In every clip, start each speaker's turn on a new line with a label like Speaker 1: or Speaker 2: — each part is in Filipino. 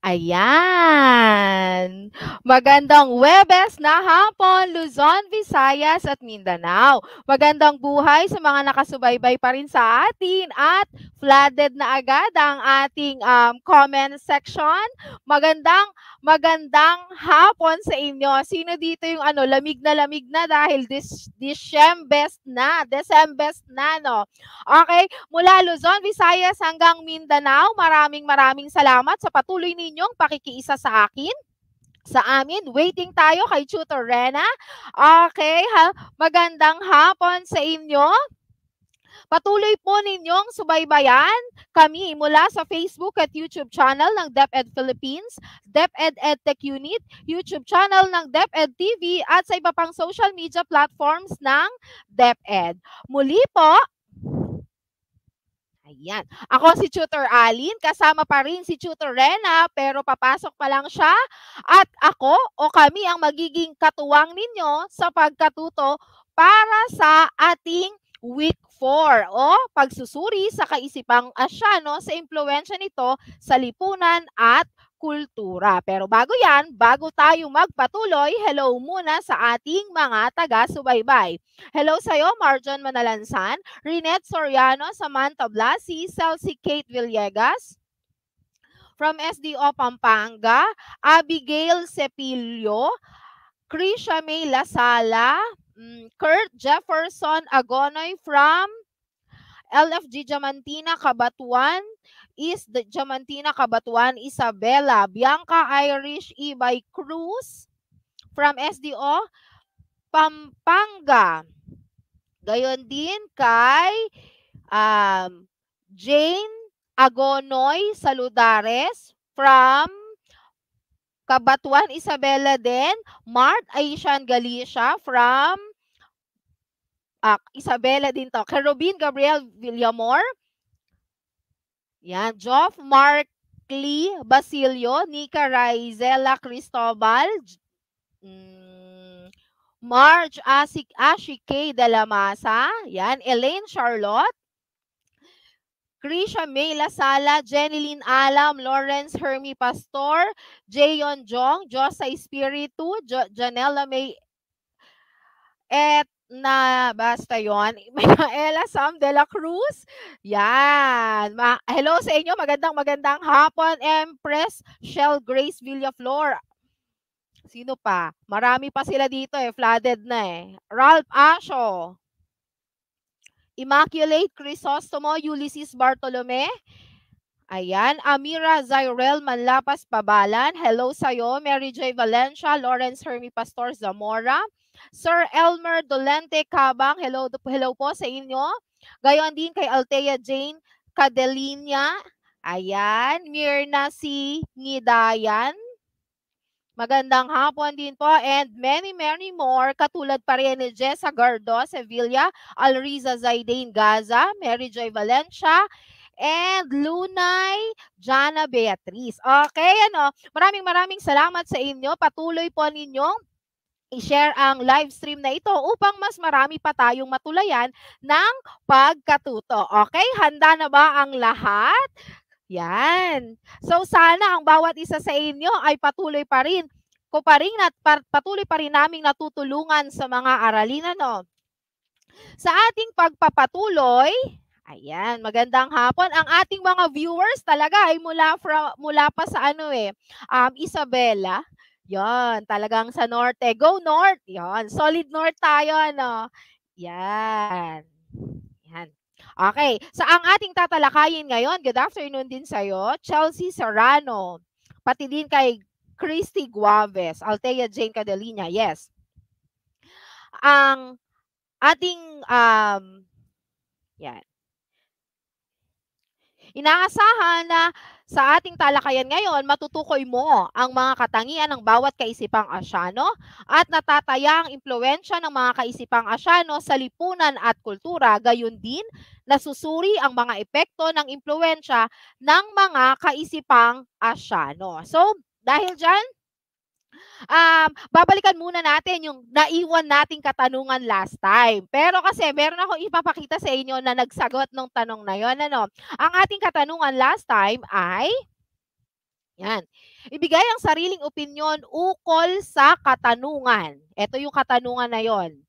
Speaker 1: Ayan! Magandang Huwebes na hapon, Luzon, Visayas at Mindanao. Magandang buhay sa mga nakasubaybay pa rin sa atin at flooded na agad ang ating comment section. Magandang hapon sa inyo. Sino dito yung lamig na dahil Decembes na, no? Okay, mula Luzon, Visayas hanggang Mindanao, maraming salamat sa patuloy ninyong pakikiisa sa amin. Waiting tayo kay Tutor Rena. Okay, magandang hapon sa inyo. Patuloy po ninyong subaybayan kami mula sa Facebook at YouTube channel ng DepEd Philippines, DepEd EdTech Unit, YouTube channel ng DepEd TV at sa iba pang social media platforms ng DepEd. Muli po, ayan. Ako si Tutor Alin, kasama pa rin si Tutor Rena, pero papasok pa lang siya. At ako o kami ang magiging katuwang ninyo sa pagkatuto para sa ating Week 4 o pagsusuri sa kaisipang Asyano sa impluwensya nito sa lipunan at kultura. Pero bago tayo magpatuloy, hello muna sa ating mga taga-subaybay. Hello sa'yo, Marjon Manalansan, Rinette Soriano, Samantha Blasi, Celsi Kate Villegas, from SDO Pampanga, Abigail Cepilio, Krisha May Lasala, Kurt Jefferson Agonoy from LFG Diamantina, Cabatuan, Isabela, Bianca Irish Ibay Cruz, from SDO Pampanga. Gayon din kay Jane Agonoy Saludares from Cabatuan, Isabela din. Mart Aishan Galicia from Isabela din to. Kerubin Gabriel Villamor. Yan. Joff Markley Basilio. Nika Raizela Cristobal. Marge Ashike de la Masa. Yan. Elaine Charlotte. Krisha May Lasala, Jeneline Alam, Lawrence Hermie Pastor, Jayon Jong, Josa Espiritu, Janela May basta yon. Ella Sam de la Cruz. Yan. Hello sa inyo. Magandang hapon. Empress Shell Grace Villaflor. Sino pa? Marami pa sila dito Flooded na Ralph Asho. Immaculate Crisostomo, Ulysses Bartolome. Ayan. Amira Zyrel Manlapas Pabalan. Hello sa'yo. Mary J. Valencia, Lawrence Hermie Pastor Zamora. Sir Elmer Dolente Cabang, hello po sa inyo. Gayon din kay Althea Jane Cadelinia. Ayan. Mirna C. Ngidayan. Magandang hapon din po. And many more. Katulad pa rin ni Jessa Gardo, Sevilla, Alriza Zaidain Gaza, Mary Joy Valencia, and Lunay Jana Beatriz. Okay, maraming salamat sa inyo. Patuloy po ninyong i-share ang live stream na ito upang mas marami pa tayong matulayan ng pagkatuto. Okay? Handa na ba ang lahat? Yan. So sana ang bawat isa sa inyo ay patuloy pa rin naming natutulungan sa mga aralin Sa ating pagpapatuloy, ayan, magandang hapon. Ang ating mga viewers talaga ay mula pa sa Isabela. Yon, talagang sa norte. Go north. Yon, solid north tayo, Yan. Yan. Okay, sa ang ating tatalakayin ngayon, good afternoon din sa'yo, Chelsea Serrano. Pati din kay Christy Guaves, Althea Jane Cadelinia, yes. Ang ating, yan. Inaasahan na sa ating talakayan ngayon, matutukoy mo ang mga katangian ng bawat kaisipang Asyano at natataya ang impluwensya ng mga kaisipang Asyano sa lipunan at kultura. Gayon din, nasusuri ang mga epekto ng impluwensya ng mga kaisipang Asyano. So, dahil dyan, babalikan muna natin yung naiwan nating katanungan last time. Pero kasi meron akong ipapakita sa inyo na nagsagot ng tanong na yon. Ang ating katanungan last time ay, Yan. Ibigay ang sariling opinyon ukol sa katanungan. Ito yung katanungan na yon.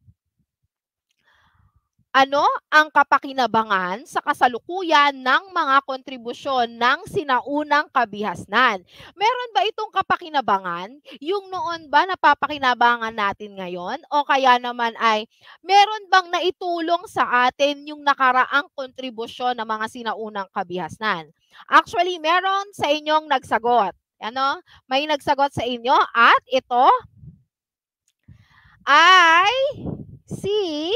Speaker 1: Ano ang kapakinabangan sa kasalukuyan ng mga kontribusyon ng sinaunang kabihasnan? Meron ba itong kapakinabangan? Yung noon ba napapakinabangan natin ngayon? O kaya naman ay meron bang naitulong sa atin yung nakaraang kontribusyon ng mga sinaunang kabihasnan? Actually, meron sa inyong nagsagot. Ano? May nagsagot sa inyo at ito ay si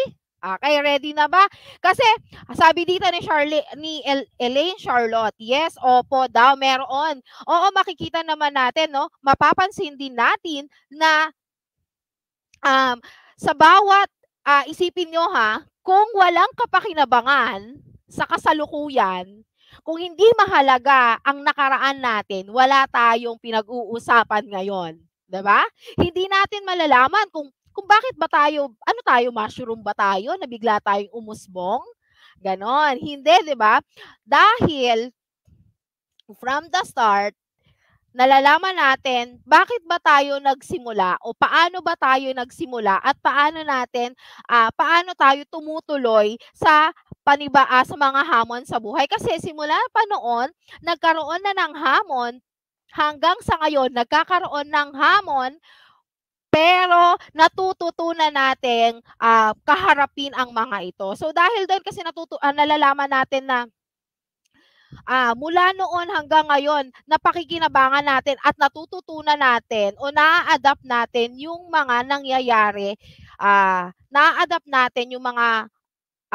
Speaker 1: okay, ready na ba? Kasi sabi dito ni Elaine Charlotte, yes, opo daw, meron. Oo, makikita naman natin, no? Mapapansin din natin na sa bawat isipin nyo ha, kung walang kapakinabangan sa kasalukuyan, kung hindi mahalaga ang nakaraan natin, wala tayong pinag-uusapan ngayon. 'Di ba? Hindi natin malalaman kung bakit ba tayo, ano tayo, mushroom ba tayo, na bigla tayong umusbong? Ganon. Hindi, 'di ba? Dahil from the start, nalalaman natin bakit ba tayo nagsimula o paano ba tayo nagsimula at paano tayo tumutuloy sa sa mga hamon sa buhay. Kasi simula pa noon, nagkaroon na ng hamon, hanggang sa ngayon, nagkakaroon ng hamon, pero natututunan natin kaharapin ang mga ito. So dahil doon kasi nalalaman natin na mula noon hanggang ngayon, napakikinabangan natin at natututunan natin o na-adapt natin yung mga nangyayari, na-adapt natin yung mga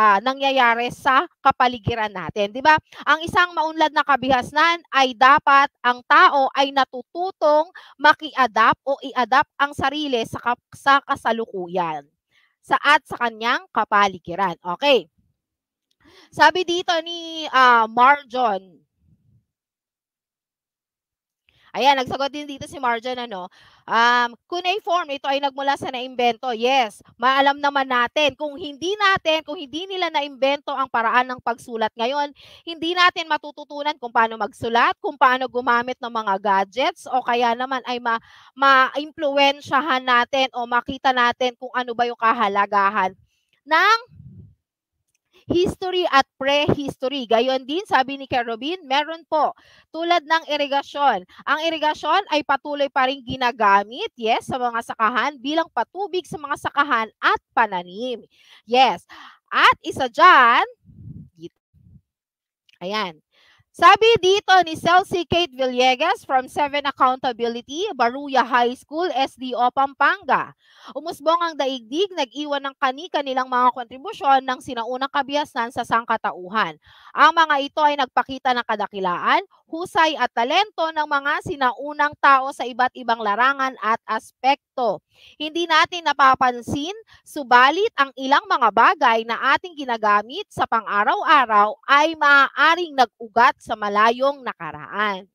Speaker 1: nangyayari sa kapaligiran natin. 'Di ba? Ang isang maunlad na kabihasnan ay dapat ang tao ay natututong maki-adapt o i-adapt ang sarili sa kasalukuyan at sa kanyang kapaligiran. Okay. Sabi dito ni Marjon. Ayan, nagsagot din dito si Marjon, ano? Cuneiform, ito ay nagmula sa naimbento. Yes, maalam naman natin. Kung hindi nila naimbento ang paraan ng pagsulat ngayon, hindi natin matututunan kung paano magsulat, kung paano gumamit ng mga gadgets, o kaya naman ay ma-impluwensyahan natin o makita natin kung ano ba yung kahalagahan ng history at prehistory. Gayon din, sabi ni Kerubin, meron po. Tulad ng irigasyon. Ang irigasyon ay patuloy pa rin ginagamit, yes, sa mga sakahan bilang patubig sa mga sakahan at pananim. Yes. At isa dyan, ayan. Sabi dito ni Celsi Kate Villegas from 7 Accountability, Baruya High School, SDO, Pampanga. Umusbong ang daigdig, nag-iwan ng kani-kanilang mga kontribusyon ng sinaunang kabihasnan sa sangkatauhan. Ang mga ito ay nagpakita ng kadakilaan, husay at talento ng mga sinaunang tao sa iba't ibang larangan at aspekto. Hindi natin napapansin, subalit ang ilang mga bagay na ating ginagamit sa pang-araw-araw ay maaaring nag-ugat sa malayong nakaraan.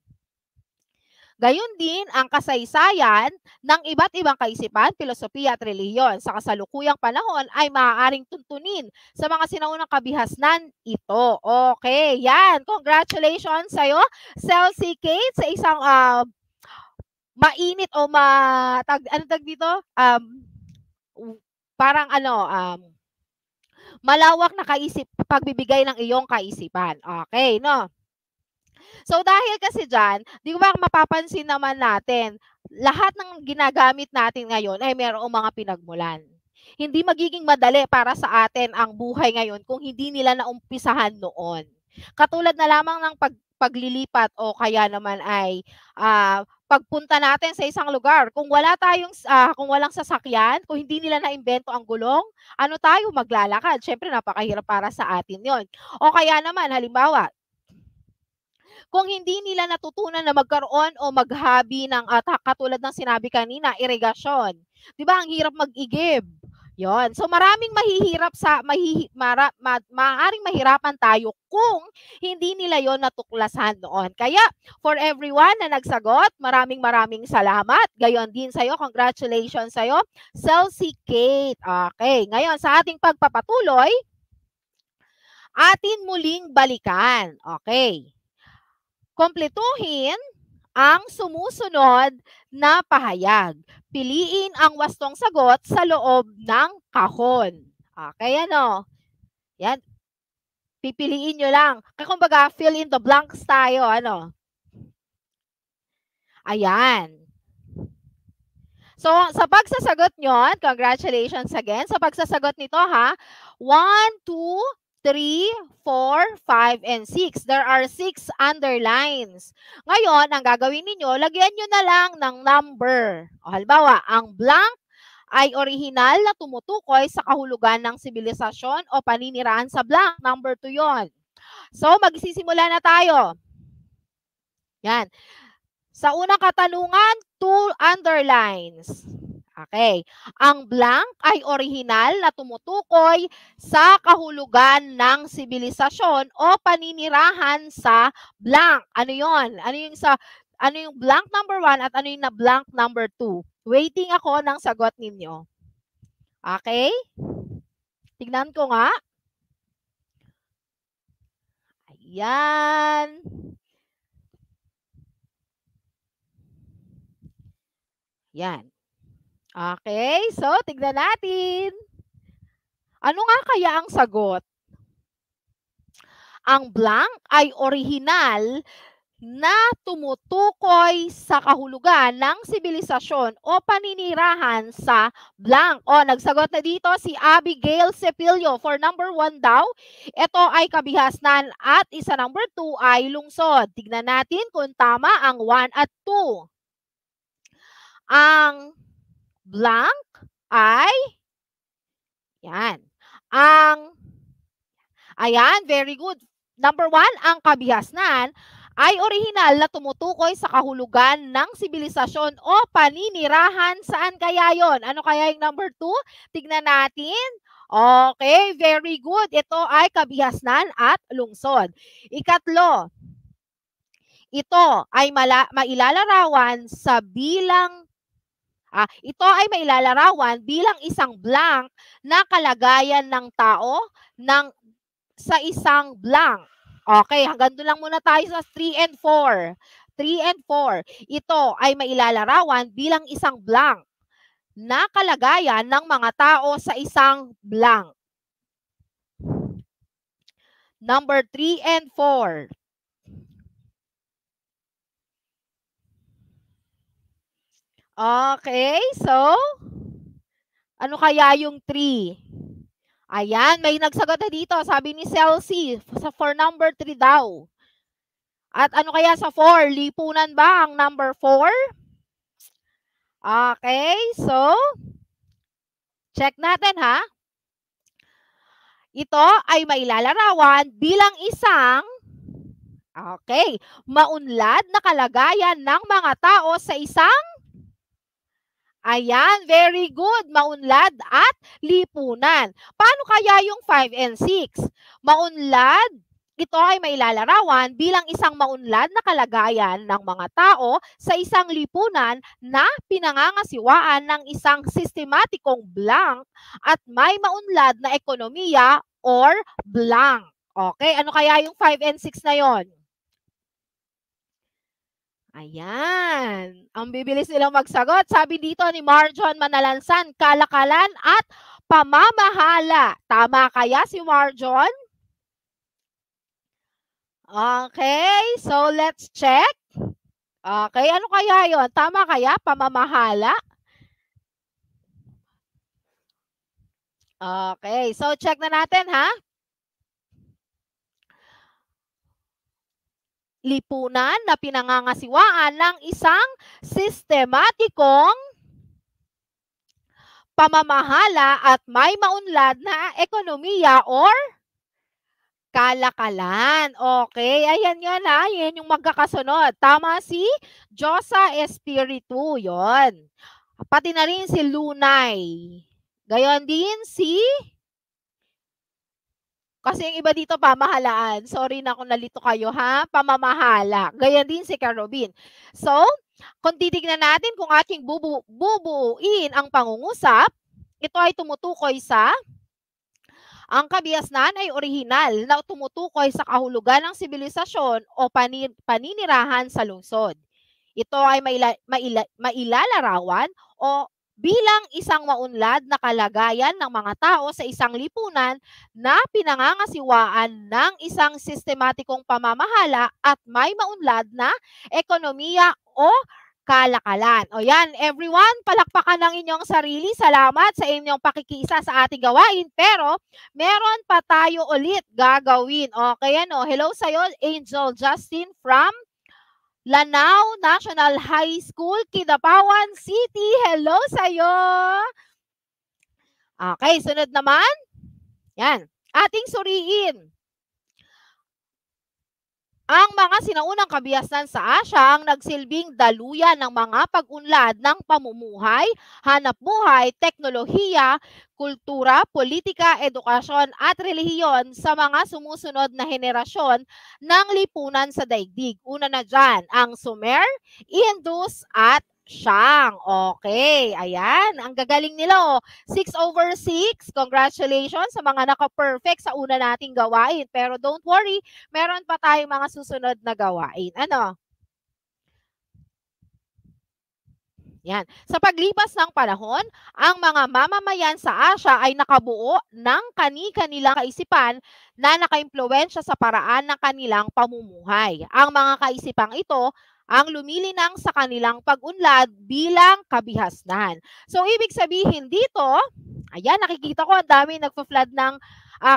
Speaker 1: Gayon din ang kasaysayan ng iba't ibang kaisipan, filosofiya at relihiyon sa kasalukuyang panahon ay maaaring tuntunin sa mga sinaunang kabihasnan ito. Okay, yan. Congratulations sa'yo, Celsi Kate, sa isang mainit o dito? Parang malawak na pagbibigay ng iyong kaisipan. Okay, no? So dahil kasi dyan, di ba mapapansin naman natin, lahat ng ginagamit natin ngayon ay mayroong mga pinagmulan. Hindi magiging madali para sa atin ang buhay ngayon kung hindi nila naumpisahan noon. Katulad na lamang ng paglilipat o kaya naman ay pagpunta natin sa isang lugar. Kung kung walang sasakyan, kung hindi nila naimbento ang gulong, ano tayo, maglalakad? Syempre napakahirap para sa atin 'yon. O kaya naman halimbawa, kung hindi nila natutunan na magkaroon o maghabi ng katulad ng sinabi kanina, irigasyon. 'Di ba ang hirap mag-igib? 'Yon. So maraming maaaring mahirapan tayo kung hindi nila 'yon natuklasan noon. Kaya for everyone na nagsagot, maraming salamat. Gayon din sa iyo, congratulations sa iyo, Celsi Kate. Okay, ngayon sa ating pagpapatuloy, atin muling balikan. Okay. Kompletuhin ang sumusunod na pahayag. Piliin ang wastong sagot sa loob ng kahon. Okay, ano? Yan. Pipiliin nyo lang. Kumbaga, fill in the blanks tayo, ano? Ayan. So, sa pagsasagot nyo, congratulations again. Sa pagsasagot nito, ha? 1, 2, 3, 4, 5, and 6. There are 6 underlines. Ngayon, ang gagawin ninyo, lagyan nyo na lang ng number. O, halimbawa, ang blank ay orihinal na tumutukoy sa kahulugan ng sibilisasyon o paninirahan sa blank. Number 2 yon. So, magsisimula na tayo. Yan. Sa unang katanungan, 2 underlines. Okay. Ang blank ay orihinal na tumutukoy sa kahulugan ng sibilisasyon o paninirahan sa blank. Ano 'yon? Ano yung blank number 1 at ano yung na blank number 2? Waiting ako ng sagot ninyo. Okay? Tignan ko nga. Ayan. Yan. Okay, so tignan natin. Ano nga kaya ang sagot? Ang blank ay orihinal na tumutukoy sa kahulugan ng sibilisasyon o paninirahan sa blank. O, nagsagot na dito si Abigail Cepillo. For number 1 daw, ito ay kabihasnan at isa number 2 ay lungsod. Tignan natin kung tama ang 1 at 2. Ang blank ay yan. Ayan, very good. Number 1, ang kabihasnan ay orihinal na tumutukoy sa kahulugan ng sibilisasyon o paninirahan. Saan kaya yon? Ano kaya yung number 2? Tignan natin. Okay, very good. Ito ay kabihasnan at lungsod. Ikatlo, ito ay mailalarawan sa ito ay mailalarawan bilang isang blank na kalagayan ng tao sa isang blank. Okay, hanggang doon lang muna tayo sa 3 and 4. 3 and 4. Ito ay mailalarawan bilang isang blank na kalagayan ng mga tao sa isang blank. Number 3 and 4. Okay, so ano kaya yung 3? Ayan, may nagsagot na dito. Sabi ni Celsi, for number 3 daw. At ano kaya sa 4? Lipunan ba ang number 4? Okay, so check natin ha. Ito ay mailalarawan bilang isang maunlad na kalagayan ng mga tao sa isang ayan, very good. Maunlad at lipunan. Paano kaya yung 5 and 6? Maunlad, ito ay mailalarawan bilang isang maunlad na kalagayan ng mga tao sa isang lipunan na pinangangasiwaan ng isang sistematikong blank at may maunlad na ekonomiya or blank. Okay, ano kaya yung 5 and 6 na yon? Ayan. Ang bibilis nilang magsagot. Sabi dito ni Marjon Manalansan, kalakalan at pamamahala. Tama kaya si Marjon? Okay, so let's check. Okay, ano kaya yon? Tama kaya? Pamamahala? Okay, so check na natin ha. Lipunan na pinangangasiwaan ng isang sistematikong pamamahala at may maunlad na ekonomiya or kalakalan. Okay, ayan yun ha. Yan yung magkakasunod. Tama si Josa Espiritu, yon. Pati na rin si Lunay. Gayon din si kasi yung iba dito pamahalaan. Sorry na kung nalito kayo ha. Pamamahala. Ganyan din si Carobin. So, kung titignan natin kung ating bubuuin ang pangungusap, ito ay tumutukoy sa ang kabihasnan ay orihinal na tumutukoy sa kahulugan ng sibilisasyon o paninirahan sa lungsod. Ito ay mailalarawan o bilang isang maunlad na kalagayan ng mga tao sa isang lipunan na pinangangasiwaan ng isang sistematikong pamamahala at may maunlad na ekonomiya o kalakalan. O yan, everyone, palakpakan ng inyong sarili. Salamat sa inyong pakikiisa sa ating gawain. Pero, meron pa tayo ulit gagawin. Okay, ano? Hello sa'yo, Angel Justin from Lanao National High School, Kidapawan City. Hello sa'yo. Okay, sunod naman. Yan. Ating suriin. Ang mga sinaunang kabiyasan sa Asya ang nagsilbing daluyan ng mga pag-unlad ng pamumuhay, hanapbuhay, teknolohiya, kultura, politika, edukasyon at relihiyon sa mga sumusunod na henerasyon ng lipunan sa daigdig. Una na dyan, ang Sumer, Indus at Shang. Okay, ayan. Ang gagaling nila. 6/6. Congratulations sa mga naka-perfect sa una nating gawain. Pero don't worry, meron pa tayong mga susunod na gawain. Ano? Yan. Sa paglipas ng panahon, ang mga mamamayan sa Asya ay nakabuo ng kani-kanilang kaisipan na nakaimpluwensya sa paraan ng kanilang pamumuhay. Ang mga kaisipang ito ang lumilinang sa kanilang pag-unlad bilang kabihasnan. So, ibig sabihin dito, ayan, nakikita ko ang dami nagpa-flood ng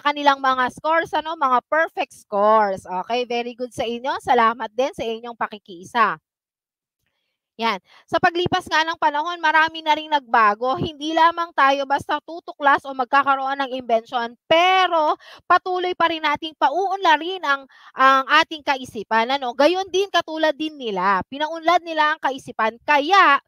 Speaker 1: kanilang mga scores, ano, mga perfect scores. Okay, very good sa inyo. Salamat din sa inyong pakikiisa. Yan. Sa paglipas nga ng panahon, marami na ring nagbago. Hindi lamang tayo basta tutuklas o magkakaroon ng imbensyon, pero patuloy pa rin nating pauunlarin ang ating kaisipan. Ano? Gayon din, katulad din nila. Pinaunlad nila ang kaisipan. Kaya,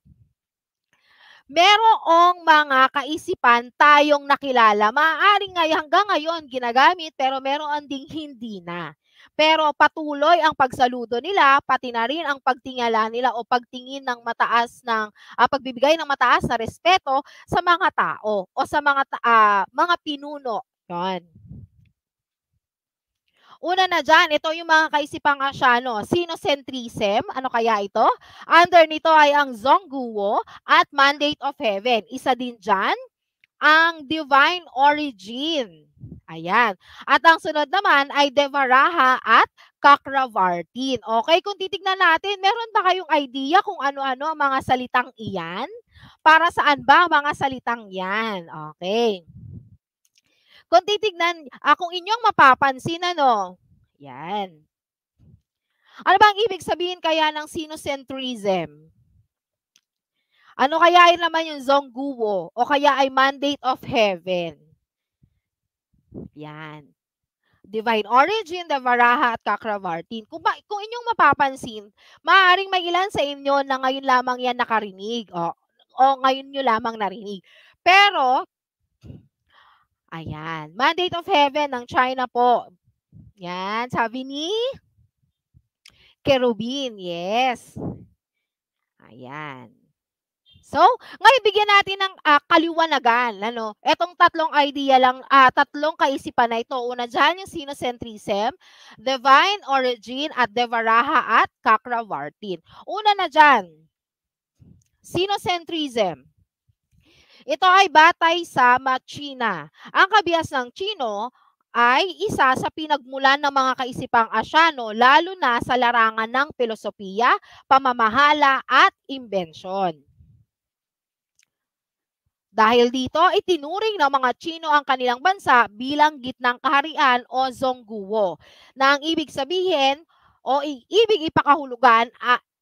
Speaker 1: merong mga kaisipan tayong nakilala. Maaaring hanggang ngayon ginagamit, pero meron ding hindi na. Pero patuloy ang pagsaludo nila, pati na rin ang pagtingala nila o pagtingin ng mataas ng pagbibigay ng mataas na respeto sa mga tao o sa mga pinuno. Yan. Una na dyan, ito yung mga kaisipang Asyano. Sinocentrism, ano kaya ito? Under nito ay ang Zongguo at Mandate of Heaven. Isa din dyan, ang Divine Origin. Ayan. At ang sunod naman ay Devaraha at Chakravartin. Okay, kung titignan natin, meron ba kayong idea kung ano-ano ang mga salitang iyan? Para saan ba ang mga salitang yan? Okay. Kung titignan, kung inyong mapapansin, ano? Yan. Ano ba ang ibig sabihin kaya ng sinocentrism? Ano kaya naman yung Zongguo o kaya ay Mandate of Heaven? Yan. Divine Origin, Devaraha at Chakravartin. Kung inyong mapapansin, maaaring may ilan sa inyo na ngayon lamang yan nakarinig o ngayon nyo lamang narinig. Pero, ayan, Mandate of Heaven ng China po. Yan, sabi ni Kerubin, yes. Ayan. So, ngayon bigyan natin ng kaliwanagan. Ano? Etong tatlong idea lang, tatlong kaisipan na ito. Una dyan yung sinocentrism, divine origin, at Devaraha at Chakravartin. Una na dyan, sinocentrism. Ito ay batay sa China. Ang kabihas ng Chino ay isa sa pinagmulan ng mga kaisipang Asyano, lalo na sa larangan ng filosofiya, pamamahala at imbensyon. Dahil dito, itinuring ng mga Chino ang kanilang bansa bilang gitnang kaharian o Zongguo, na ang ibig sabihin o ibig ipakahulugan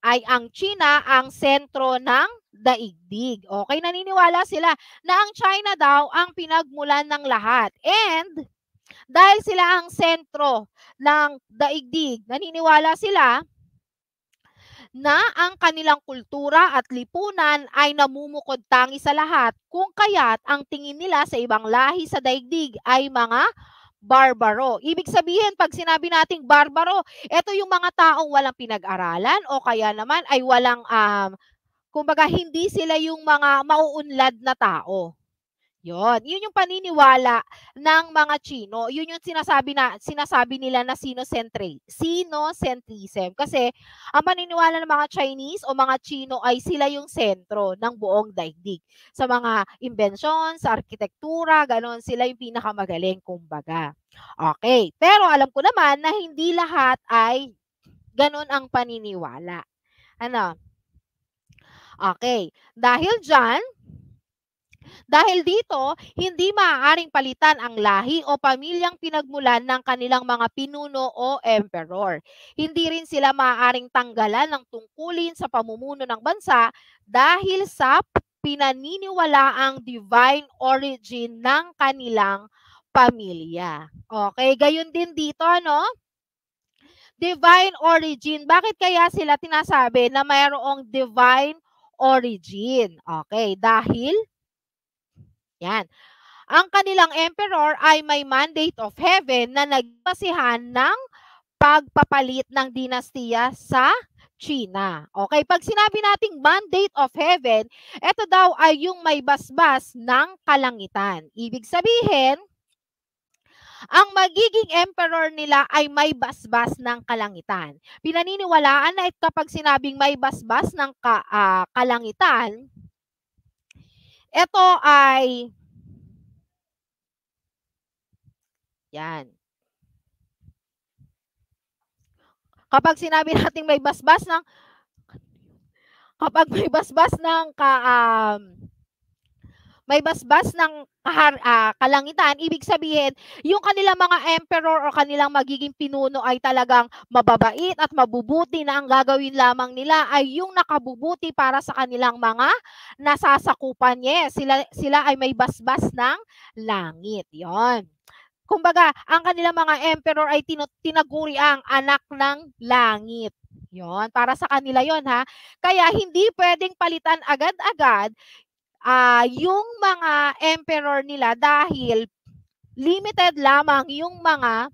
Speaker 1: ay ang China ang sentro ng daigdig. Okay, naniniwala sila na ang China daw ang pinagmulan ng lahat. And dahil sila ang sentro ng daigdig, naniniwala sila na ang kanilang kultura at lipunan ay namumukod tangi sa lahat, kung kaya't ang tingin nila sa ibang lahi sa daigdig ay mga barbaro. Ibig sabihin, pag sinabi nating barbaro, ito yung mga taong walang pinag-aralan o kaya naman ay walang, kumbaga hindi sila yung mga mauunlad na tao. Yun yung paniniwala ng mga Chino. Yun yung sinasabi nila na sinocentrism. Kasi ang paniniwala ng mga Chinese o mga Chino ay sila yung sentro ng buong daigdig. Sa mga imbensyon, sa arkitektura, ganon, sila yung pinakamagaling, kumbaga. Okay. Pero alam ko naman na hindi lahat ay ganon ang paniniwala. Ano? Okay. Dahil dito, hindi maaaring palitan ang lahi o pamilyang pinagmulan ng kanilang mga pinuno o emperor. Hindi rin sila maaaring tanggalan ng tungkulin sa pamumuno ng bansa dahil sa pinaniniwalaang divine origin ng kanilang pamilya. Okay, gayon din dito, no? Divine origin. Bakit kaya sila tinasabi na mayroong divine origin? Okay, dahil yan. Ang kanilang emperor ay may mandate of heaven na nagbasihan ng pagpapalit ng dinastiya sa China. Okay, pag sinabi nating mandate of heaven, ito daw ay yung may basbas ng kalangitan. Ibig sabihin, ang magiging emperor nila ay may basbas ng kalangitan. Pinaniniwalaan na kapag sinabing may basbas ng kalangitan, ito ay yan. Kapag sinabi nating may basbas ng kalangitan, ibig sabihin, yung kanilang mga emperor o kanilang magiging pinuno ay talagang mababait at mabubuti na ang gagawin lamang nila ay yung nakabubuti para sa kanilang mga nasasakupan. Yes, sila ay may basbas ng langit. Yon. Kumbaga, ang kanilang mga emperor ay tinaguri ang anak ng langit. Yon, para sa kanila yon, ha. Kaya hindi pwedeng palitan agad-agad yung mga emperor nila dahil limited lamang yung mga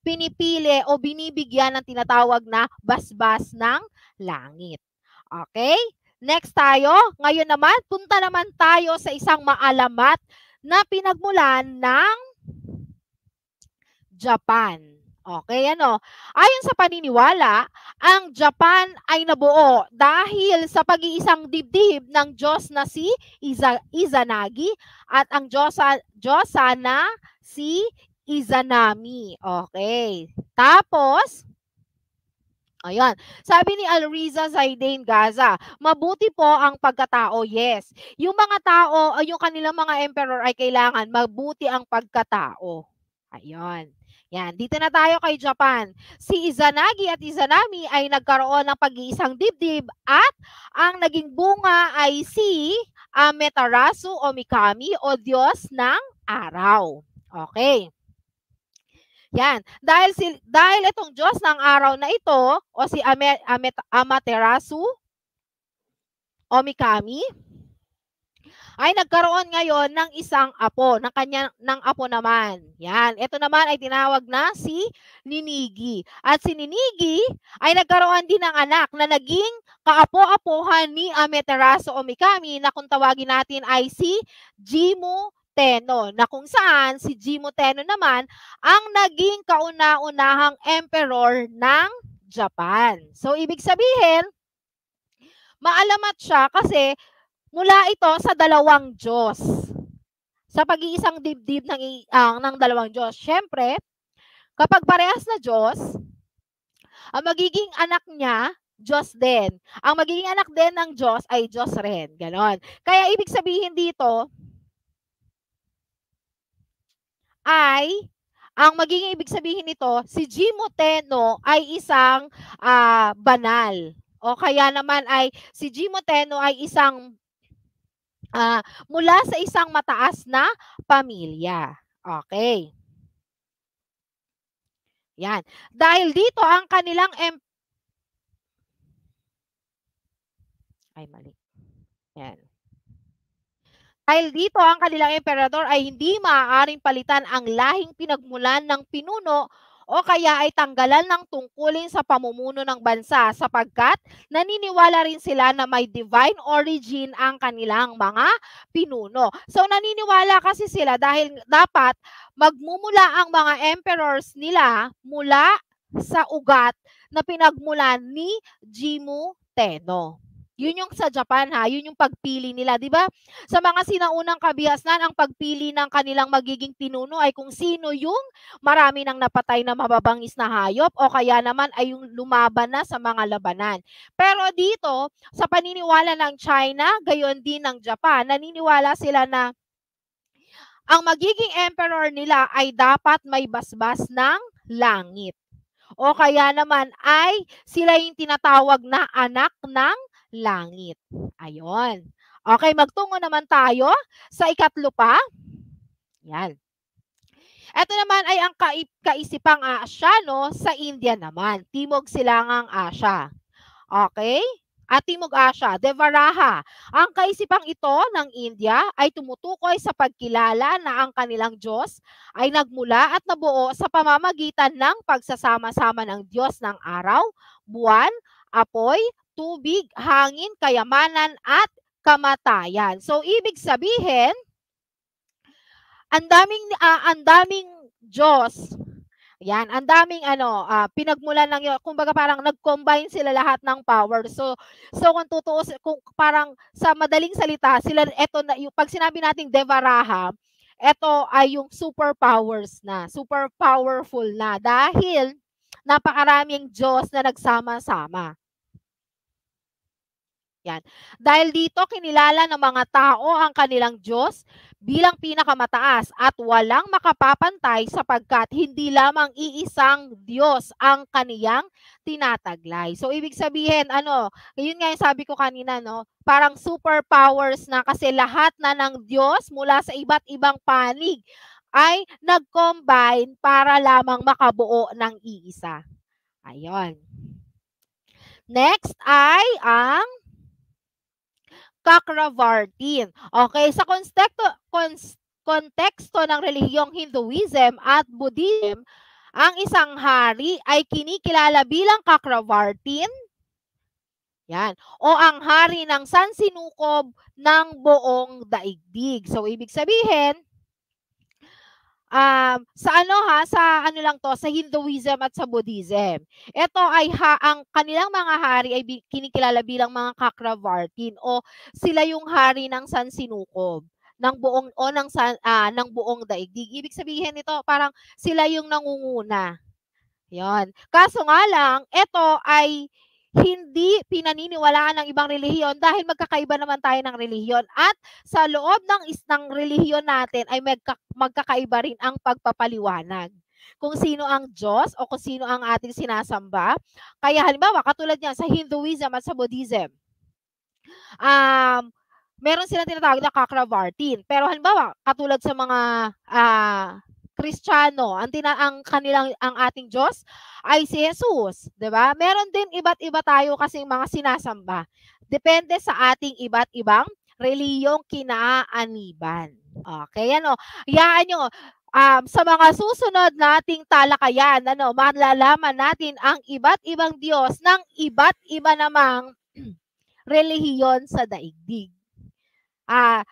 Speaker 1: pinipili o binibigyan ng tinatawag na basbas ng langit. Okay? Next tayo. Ngayon naman, punta naman tayo sa isang maalamat na pinagmulan ng Japan. Okay, ano? Ayon sa paniniwala, ang Japan ay nabuo dahil sa pag-iisang dibdib ng Diyos na si Izanagi at ang Diyosa na si Izanami. Okay. Tapos, ayan. Sabi ni Alriza Zaidain Gaza, mabuti po ang pagkatao, yes. Yung mga tao, yung kanilang mga emperor ay kailangan mabuti ang pagkatao. Ayun. Yan, dito na tayo kay Japan. Si Izanagi at Izanami ay nagkaroon ng pag-iisang dibdib at ang naging bunga ay si Amaterasu o Mikami o Diyos ng Araw. Okay. Yan. Dahil itong Diyos ng araw na ito o si Amaterasu o Mikami ay nagkaroon ngayon ng isang apo, ng apo naman. Yan. Ito naman ay tinawag na si Ninigi. At si Ninigi ay nagkaroon din ng anak na naging kaapo-apohan ni Amaterasu o Mikami na kung tawagin natin ay si Jimmu Tenno, na kung saan si Jimmu Tenno naman ang naging kauna-unahang emperor ng Japan. So, ibig sabihin, maalamat siya kasi mula ito sa dalawang Diyos. Sa pag-iisang dibdib ng dalawang Diyos. Siyempre, kapag parehas na Diyos, ang magiging anak niya, Diyos din. Ang magiging anak din ng Diyos ay Diyos rin. Ganon. Kaya ibig sabihin dito, ang magiging ibig sabihin nito, si Jimmu Tenno ay isang banal. O kaya naman ay si Jimmu Tenno ay isang mula sa isang mataas na pamilya. Okay. Yan. Dahil dito ang kanilang mali. Yan. Dahil dito ang kanilang emperador ay hindi maaaring palitan ang lahing pinagmulan ng pinuno o kaya ay tanggalan ng tungkulin sa pamumuno ng bansa sapagkat naniniwala rin sila na may divine origin ang kanilang mga pinuno. So naniniwala kasi sila dahil dapat magmumula ang mga emperors nila mula sa ugat na pinagmulan ni Jimmu Tenno. Yun yung sa Japan ha, yun yung pagpili nila, 'di ba? Sa mga sinaunang kabihasnan, ang pagpili ng kanilang magiging pinuno ay kung sino yung marami nang napatay na mababangis na hayop o kaya naman ay yung lumaban na sa mga labanan. Pero dito, sa paniniwala ng China, gayon din ng Japan, naniniwala sila na ang magiging emperor nila ay dapat may basbas ng langit. O kaya naman ay sila yung tinatawag na anak ng langit. Ayon. Okay, magtungo naman tayo sa ikatlo pa. Yan. Ito naman ay ang kaisipang Asyano sa India naman. Timog Silangang Asya. Okay? At Timog Asya, Devaraha. Ang kaisipang ito ng India ay tumutukoy sa pagkilala na ang kanilang Diyos ay nagmula at nabuo sa pamamagitan ng pagsasama-sama ng Diyos ng araw, buwan, apoy, tubig, hangin, kayamanan, at kamatayan. So, ibig sabihin, ang daming Diyos. Yan, ang daming pinagmulan ng kumbaga parang nag-combine sila lahat ng power. So kung kung parang sa madaling salita, sila eto na yung pag sinabi nating Devaraha, eto ay yung superpowers na, super powerful na dahil napakaraming Diyos na nagsama-sama. Yan. Dahil dito kinilala ng mga tao ang kanilang Diyos bilang pinakamataas at walang makapapantay sapagkat hindi lamang iisang Diyos ang kaniyang tinataglay. So ibig sabihin yun nga yung sabi ko kanina parang superpowers na kasi lahat na ng Diyos mula sa iba't ibang panig ay nag-combine para lamang makabuo ng iisa. Ayon. Next ay ang Chakravartin. Okay, sa konteksto ng relihiyong Hinduism at Buddhism, ang isang hari ay kinikilala bilang Chakravartin. Yan. O ang hari ng sansinukob ng buong daigdig. So, ibig sabihin, sa Hinduism at sa Buddhism. Ito ay ang kanilang mga hari ay kinikilala bilang mga Chakravartin o sila yung hari ng sansinukob ng buong daigdig. Ibig sabihin nito parang sila yung nangunguna. 'Yon. Kaso nga lang, ito ay hindi pinaniniwalaan ng ibang relihiyon dahil magkakaiba naman tayo ng relihiyon at sa loob ng relihiyon natin ay magkakaiba rin ang pagpapaliwanag kung sino ang Diyos o kung sino ang ating sinasamba. Kaya halimbawa, katulad niyan sa Hinduism at sa Buddhism, meron silang tinatawag na Chakravartin. Pero halimbawa, katulad sa mga Kristiyano, ang ating Diyos ay si Jesus, 'di ba? Meron din iba't iba tayo kasing mga sinasamba. Depende sa ating iba't ibang reliyong kinaaniban. Okay, Hayaan nyo, sa mga susunod nating talakayan, malalaman natin ang iba't ibang Diyos ng iba't iba namang relihiyon sa daigdig.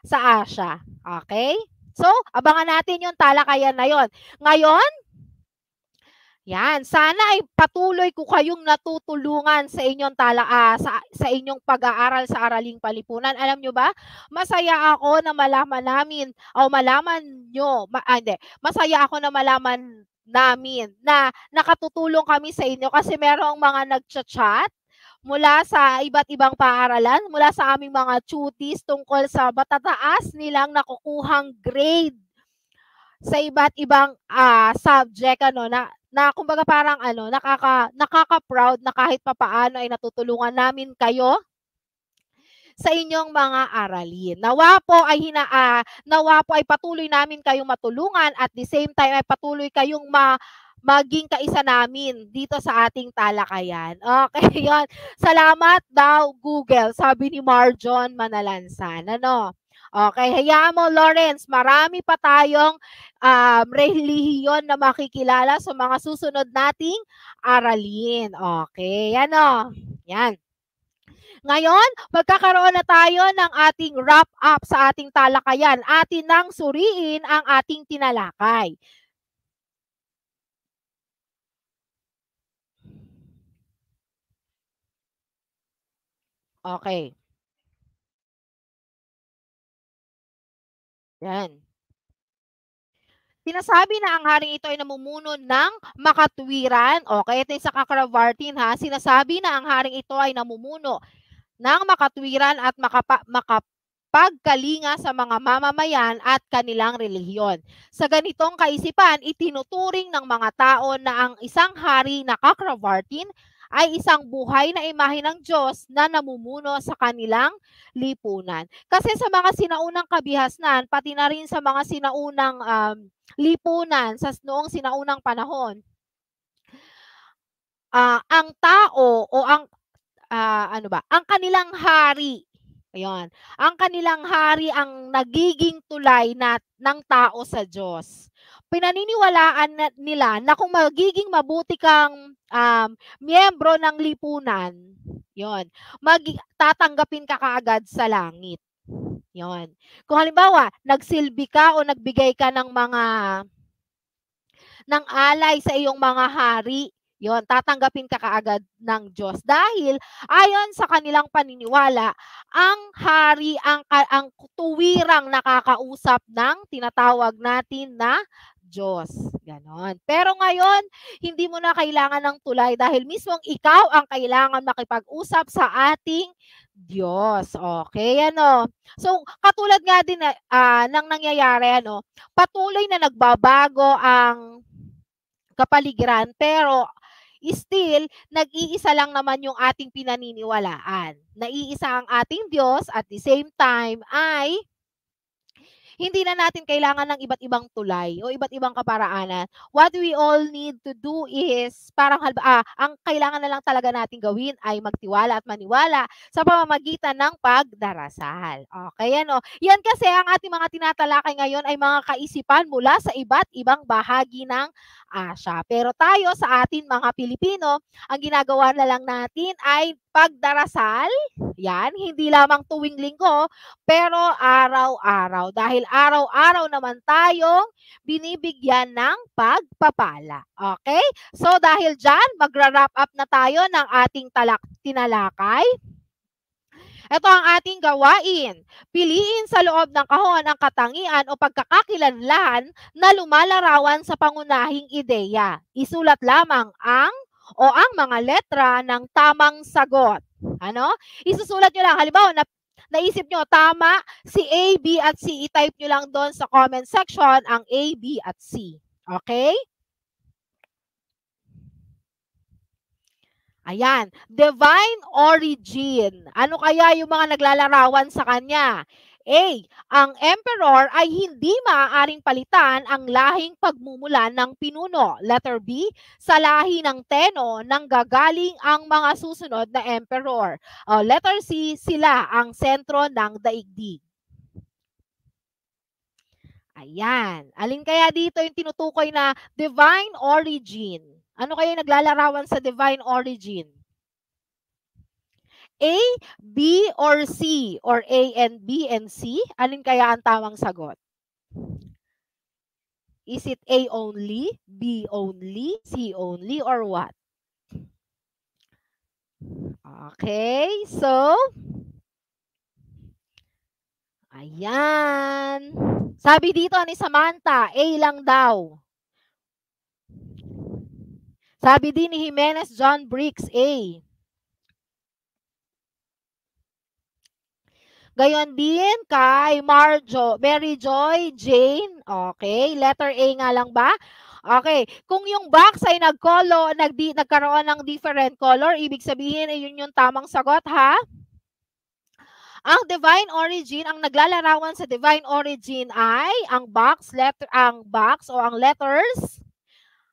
Speaker 1: Sa Asya. Okay? So, abangan natin yung talakayan na yon. Ngayon, yan, sana ay patuloy ko kayong natutulungan sa inyong sa inyong pag-aaral sa Araling Palipunan. Alam nyo ba? Masaya ako na masaya ako na malaman namin na nakatutulong kami sa inyo kasi merong mga nagchat-chat mula sa iba't ibang paaralan, mula sa aming mga tuties tungkol sa matataas nilang nakukuhang grade sa iba't ibang subject na kumbaga parang nakaka-proud na kahit papaano ay natutulungan namin kayo sa inyong mga aralin. Nawa po ay patuloy namin kayong matulungan at the same time ay patuloy kayong maging kaisa namin dito sa ating talakayan. Okay, yon. Salamat daw, Google, sabi ni Marjon Manalansan. Okay, hayaan mo, Lawrence, marami pa tayong relihiyon na makikilala sa mga susunod nating aralin. Okay, yan o. Yan. Ngayon, magkakaroon na tayo ng ating wrap up sa ating talakayan. Atin nang suriin ang ating tinalakay. Okay. Yan. Sinasabi na ang haring ito ay namumuno ng makatwiran. Okay, ito yung sa Cakravartin ha. Sinasabi na ang haring ito ay namumuno ng makatwiran at makapagkalinga sa mga mamamayan at kanilang relihiyon. Sa ganitong kaisipan, itinuturing ng mga tao na ang isang hari na Cakravartin ay isang buhay na imahe ng Diyos na namumuno sa kanilang lipunan. Kasi sa mga sinaunang kabihasnan, pati na rin sa mga sinaunang lipunan sa noong sinaunang panahon, ang tao o ang ang kanilang hari, ayun, ang kanilang hari ang nagiging tulay ng tao sa Diyos. Pinaniniwalaan nila na kung magiging mabuti kang miyembro ng lipunan, yon, tatanggapin ka kaagad sa langit. Yon. Kung halimbawa, nagsilbi ka o nagbigay ka ng alay sa iyong mga hari, yon, tatanggapin ka kaagad ng Diyos. Dahil ayon sa kanilang paniniwala, ang hari ang tuwirang nakakausap ng tinatawag natin na Diyos. Ganon. Pero ngayon, hindi mo na kailangan ng tulay dahil mismong ikaw ang kailangan makipag-usap sa ating Diyos. Okay, ano? So, katulad nga din ng nangyayari, ano, patuloy na nagbabago ang kapaligiran, pero still, nag-iisa lang naman yung ating pinaniniwalaan. Naiisa ang ating Diyos, at the same time ay hindi na natin kailangan ng iba't ibang tulay o iba't ibang kaparaanan. What we all need to do is, parang ang kailangan na lang talaga natin gawin ay magtiwala at maniwala sa pamamagitan ng pagdarasal. Okay, ano? Yan kasi ang ating mga tinatalakay ngayon ay mga kaisipan mula sa iba't ibang bahagi ng Asya. Pero tayo sa atin mga Pilipino, ang ginagawa na lang natin ay pagdarasal. Yan, hindi lamang tuwing linggo, pero araw-araw. Dahil araw-araw naman tayong binibigyan ng pagpapala. Okay? So dahil dyan, magra-wrap up na tayo ng ating tinalakay. Ito ang ating gawain. Piliin sa loob ng kahon ang katangian o pagkakakilanlan na lumalarawan sa pangunahing ideya. Isulat lamang ang mga letra ng tamang sagot. Ano? Isusulat nyo lang. Halimbawa, naisip nyo, tama si A, B, at C. I-type nyo lang doon sa comment section ang A, B, at C. Okay? Ayan, divine origin. Ano kaya yung mga naglalarawan sa kanya? A, ang emperor ay hindi maaaring palitan ang lahing pagmumulan ng pinuno. Letter B, sa lahi ng Teno nang gagaling ang mga susunod na emperor. Letter C, sila ang sentro ng daigdig. Ayan. Alin kaya dito yung tinutukoy na divine origin? Ano kaya yung naglalarawan sa divine origin? A, B, or C? Or A and B and C? Alin kaya ang tamang sagot? Is it A only, B only, C only, or what? Okay, so, ayan. Sabi dito ni Samantha, A lang daw. Sabi din ni Jimenez John Briggs, A. Gayon din kay Mary Joy Jane. Okay, letter A nga lang ba? Okay, kung yung box ay nagkaroon ng different color, ibig sabihin ay yun yung tamang sagot, ha? Ang divine origin, ang naglalarawan sa divine origin ay ang box o ang letters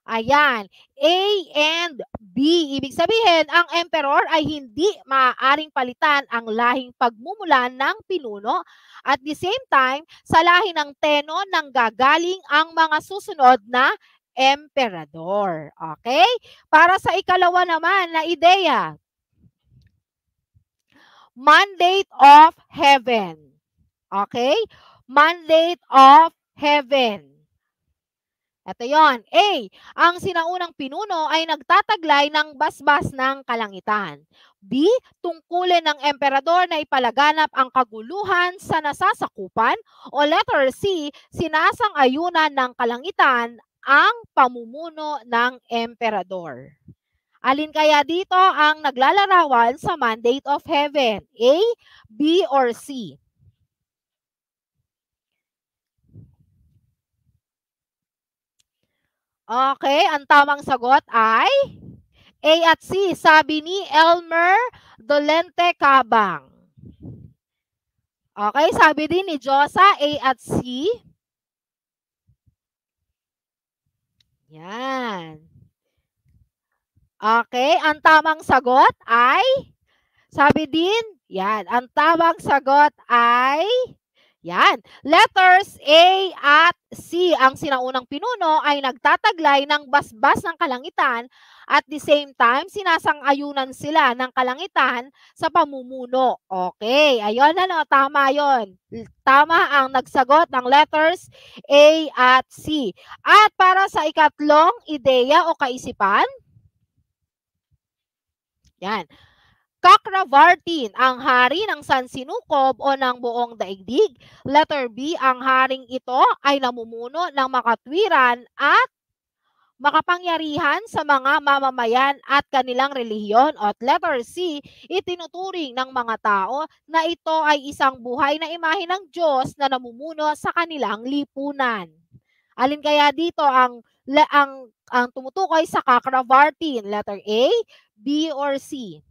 Speaker 1: Ayan, A and B. Ibig sabihin, ang emperor ay hindi maaaring palitan ang lahing pagmumulan ng pinuno. At the same time, sa lahi ng Teno nanggagaling ang mga susunod na emperador. Okay? Para sa ikalawa naman na ideya, mandate of heaven. Okay? Mandate of heaven. Ito yon. A, ang sinaunang pinuno ay nagtataglay ng basbas ng kalangitan. B, tungkulin ng emperador na ipalaganap ang kaguluhan sa nasasakupan. O letter C, sinasang-ayunan ng kalangitan ang pamumuno ng emperador. Alin kaya dito ang naglalarawan sa mandate of heaven? A, B, or C? Okay, ang tamang sagot ay A at C, sabi ni Elmer Dolente Cabang. Okay, sabi din ni Josa, A at C. Yan. Okay, ang tamang sagot ay, sabi din, yan, ang tamang sagot ay, yan, letters A at C. Ang sinaunang pinuno ay nagtataglay ng basbas ng kalangitan at the same time, sinasang-ayunan sila ng kalangitan sa pamumuno. Okay, ayun ano, tama yon. Tama ang nagsagot ng letters A at C. At para sa ikatlong ideya o kaisipan, yan, Cakravartin, ang hari ng Sansinukob o ng buong daigdig. Letter B, ang haring ito ay namumuno ng makatwiran at makapangyarihan sa mga mamamayan at kanilang relihiyon. At letter C, itinuturing ng mga tao na ito ay isang buhay na imahe ng Diyos na namumuno sa kanilang lipunan. Alin kaya dito ang tumutukoy sa Cakravartin? Letter A, B, or C?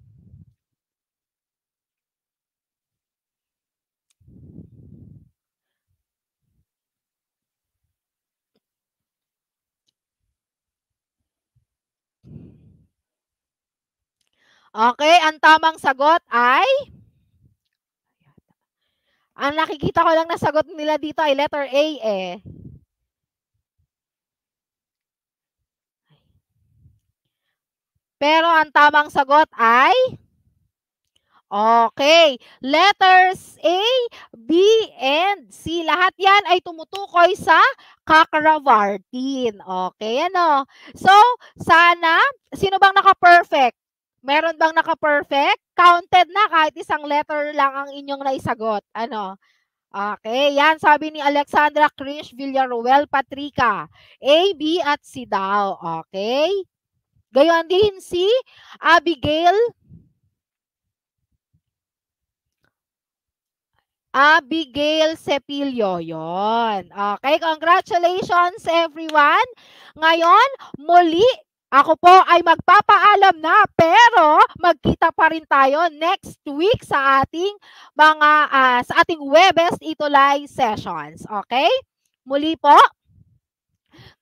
Speaker 1: Okay, ang tamang sagot ay, ang nakikita ko lang na sagot nila dito ay letter A eh. Pero ang tamang sagot ay, okay, letters A, B, and C. Lahat yan ay tumutukoy sa Cakravartin. Okay, ano? So, sana, sino bang naka-perfect? Meron bang naka-perfect? Counted na kahit isang letter lang ang inyong naisagot. Ano? Okay, yan sabi ni Alexandra Krish Villaruel Patrica. A, B, at C daw. Okay? Gayon din si Abigail Cepillo. Yon. Okay, congratulations everyone. Ngayon, muli, ako po ay magpapaalam na pero magkita pa rin tayo next week sa ating mga sa ating Webest Itulay sessions. Okay? Muli po,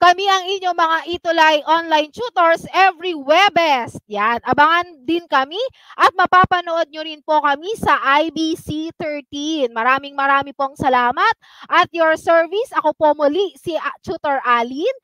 Speaker 1: kami ang inyong mga Itulay online tutors every Webest. Yan, abangan din kami at mapapanood nyo rin po kami sa IBC 13. Maraming pong salamat at your service. Ako po muli si Tutor Alin.